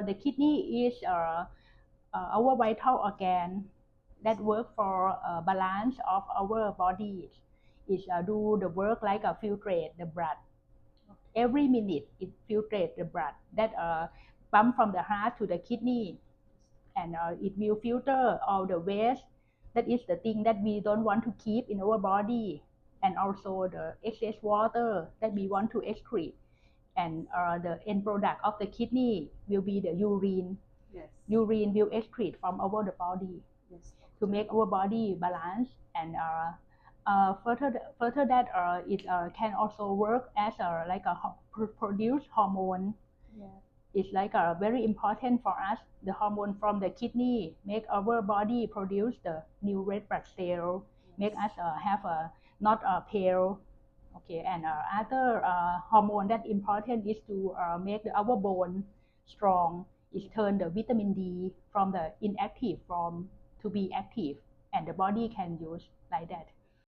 The kidney is our vital organ that work for balance of our body. It do the work like filtrate the blood. Every minute it filtrates the blood that pump from the heart to the kidney, and it will filter all the waste. That is the thing that we don't want to keep in our body, and also the excess water that we want to excrete. And the end product of the kidney will be the urine. Yes. Urine will excrete from our the body. Yes. To make our body balanced, and further that it can also work as like a produce hormone. Yeah. It's like very important for us. The hormone from the kidney make our body produce the new red blood cell, make us have a not pale. Okay, and other hormone that important is to make our bone strong. It turn the vitamin D from the inactive form to be active, and the body can use like that.